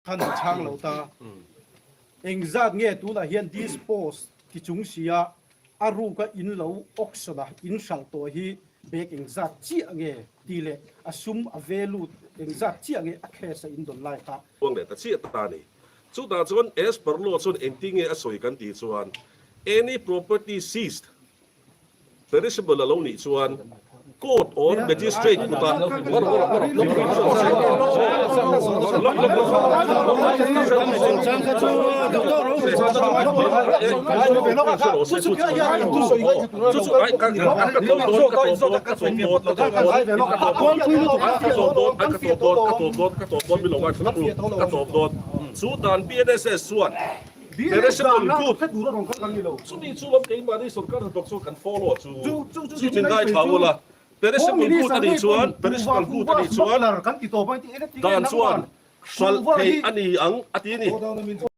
ขันช่างเราตาเองจัดเงี้ยตัวละเฮียน dispose ที่จุงเสียอารูก็อินเราออกสระอินสังตัวฮีเบกเองจัดเจียเงี้ยทีเละอาซุมอเวลูเองจัดเจียเงี้ยแค่ใส่อินดอลไลน์ครับวงเด็ดเชี่ยตานี่สุดท้ายส่วนเอสเปอร์โลส่วนเอ็นติ้งเอสวยกันตีส่วน any property seized perishable แล้วนี่ส่วน court or magistrate กูตาสุดท้าย PNSS ส่วนperishable good สุดนี้ส่วนเองมาได้ส่วนการตกส่วนกัน follow สุดได้ข่าวละperishable good อันนี้ส่วน perishable good อันนี้ส่วนด้านส่วนส่วนให้อันนี้อังอันนี้